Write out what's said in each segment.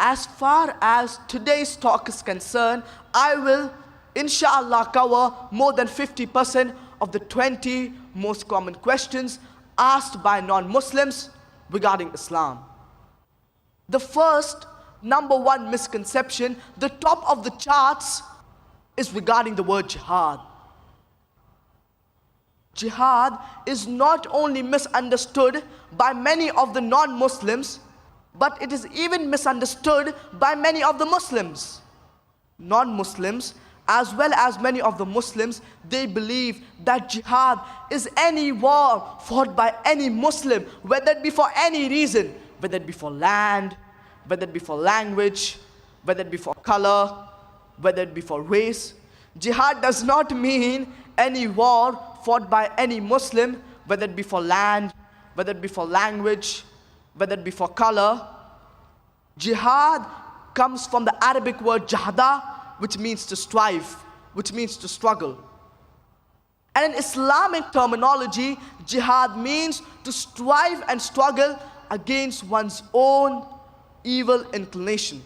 As far as today's talk is concerned, I will, inshallah, cover more than 50% of the 20 most common questions asked by non-Muslims regarding Islam. The first, number one misconception, the top of the charts, is regarding the word jihad. Jihad is not only misunderstood by many of the non-Muslims, but it is even misunderstood by many of the Muslims. Non-Muslims, as well as many of the Muslims, they believe that jihad is any war fought by any Muslim, whether it be for any reason, whether it be for land, whether it be for language, whether it be for color, whether it be for race. Jihad does not mean any war fought by any Muslim, whether it be for land, whether it be for language, whether it be for color. Jihad comes from the Arabic word jahada, which means to strive, which means to struggle. And in Islamic terminology, jihad means to strive and struggle against one's own evil inclination.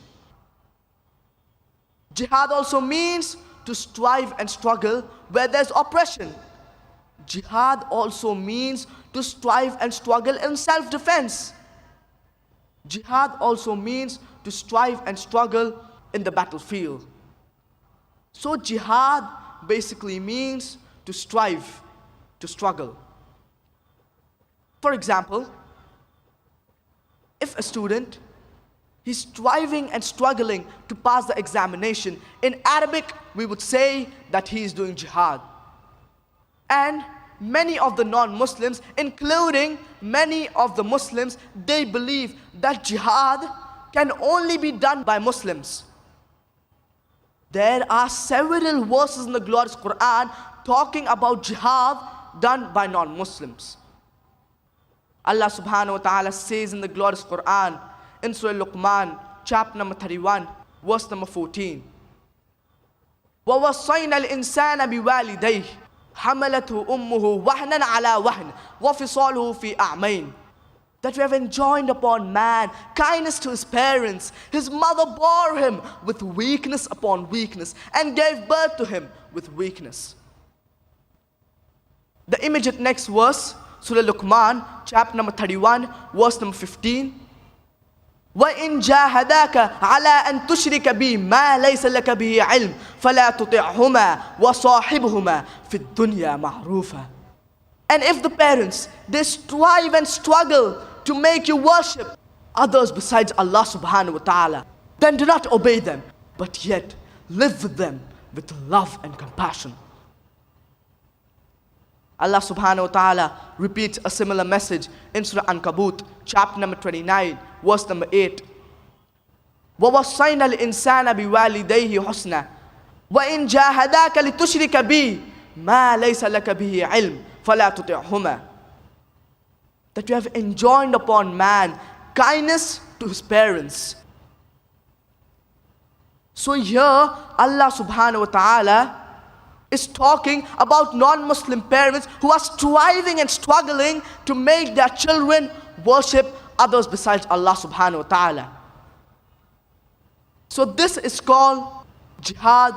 Jihad also means to strive and struggle where there's oppression. Jihad also means to strive and struggle in self-defense. Jihad also means to strive and struggle in the battlefield. So jihad basically means to strive, to struggle. For example, if a student, he's striving and struggling to pass the examination, in Arabic we would say that he is doing jihad. And many of the non-Muslims, including many of the Muslims, they believe that jihad can only be done by Muslims. There are several verses in the glorious Quran talking about jihad done by non-Muslims. Allah subhanahu wa ta'ala says in the glorious Quran, in Surah Luqman, chapter number 31, verse number 14, وَوَصَّيْنَا الْإِنسَانَ بِوَالِدَيْهِ حَمَلَتْهُ أُمُّهُ وَهْنًا عَلَى وَهْنٍ وَفِصَالُهُ فِي أَعْمَيْنِ. That we have enjoined upon man kindness to his parents. His mother bore him with weakness upon weakness and gave birth to him with weakness. The immediate next verse, Surah Luqman, chapter number 31, verse number 15. وَإِن جَاهَدَاكَ عَلَىٰ أَن تُشْرِكَ بِي مَا لَيْسَ لَكَ بِهِ عِلْمٍ فَلَا تُطِعْهُمَا وَصَاحِبْهُمَا فِي الدُّنْيَا مَعْرُوفًا. And if the parents, they strive and struggle to make you worship others besides Allah subhanahu wa ta'ala, then do not obey them, but yet live with them with love and compassion. Allah subhanahu wa ta'ala repeats a similar message in Surah Ankabut, chapter number 29, verse number 8. وَوَصَّيْنَا الْإِنسَانَ بِوَالِدَيْهِ حُسْنًا وَإِن جَاهَدَاكَ لِتُشْرِكَ بِي مَا لَيْسَ لَكَ بِهِ عِلْمٍ فَلَا تُطِعْهُمَا. That we have enjoined upon man kindness to his parents. So here Allah subhanahu wa ta'ala is talking about non-Muslim parents who are striving and struggling to make their children worship others besides Allah subhanahu wa ta'ala. So this is called jihad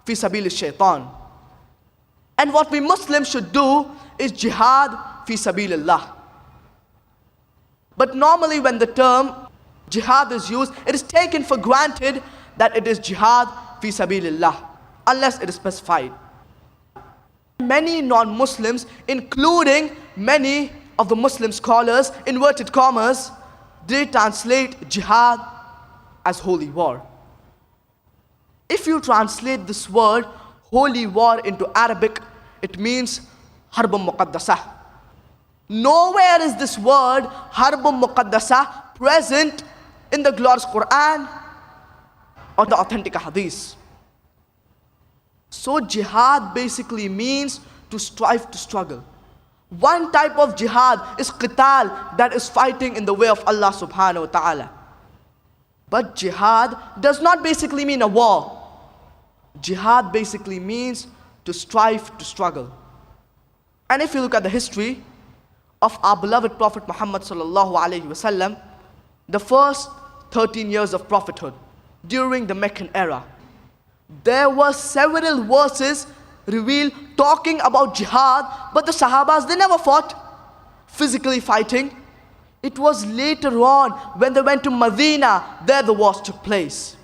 fi sabil shaitan. And what we Muslims should do is jihad fi sabilillah. But normally when the term jihad is used, it is taken for granted that it is jihad fi sabilillah, unless it is specified. Many non-Muslims, including many of the Muslim scholars, inverted commas, they translate jihad as holy war. If you translate this word holy war into Arabic, it means harbun muqaddasah. Nowhere is this word harbun muqaddasah present in the glorious Quran or the authentic hadith. So jihad basically means to strive, to struggle. One type of jihad is qital, that is fighting in the way of Allah subhanahu wa ta'ala. But jihad does not basically mean a war. Jihad basically means to strive, to struggle. And if you look at the history of our beloved Prophet Muhammad sallallahu alaihi wasallam, the first 13 years of prophethood, during the Meccan era, there were several verses revealed talking about jihad, but the Sahabas, they never fought, physically fighting. It was later on when they went to Medina, there the wars took place.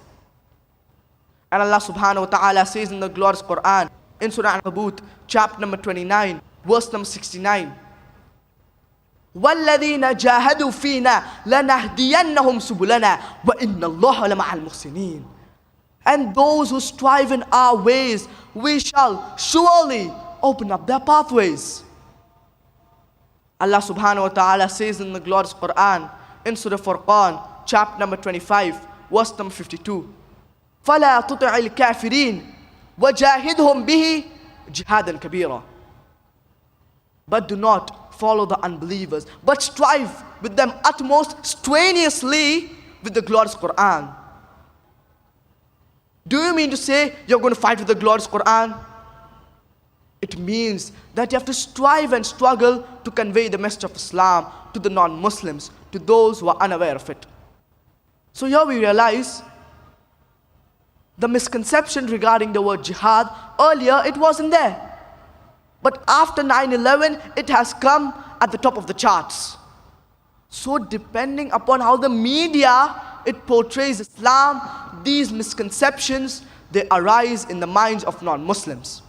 And Allah subhanahu wa ta'ala says in the glorious Quran, in Surah Al-Ankabut, chapter number 29, verse number 69, وَالَّذِينَ جَاهَدُوا فِينَا لَنَهْدِيَنَّهُمْ سُبُلَنَا وَإِنَّ اللَّهَ لَمَعَ الْمُحْسِنِينَ. And those who strive in our ways, we shall surely open up their pathways. Allah subhanahu wa ta'ala says in the glorious Quran, in Surah Furqan, chapter number 25, verse number 52, فَلَا تُطِعِ الْكَافِرِينَ وَجَاهِدْهُمْ بِهِ جِهَادًا كَبِيرًا. But do not follow the unbelievers, but strive with them utmost strenuously with the glorious Quran. Do you mean to say you're going to fight with the glorious Quran? It means that you have to strive and struggle to convey the message of Islam to the non-Muslims, to those who are unaware of it. So here we realize the misconception regarding the word jihad. Earlier it wasn't there. But after 9/11, it has come at the top of the charts. So depending upon how the media, it portrays Islam, these misconceptions, they arise in the minds of non-Muslims.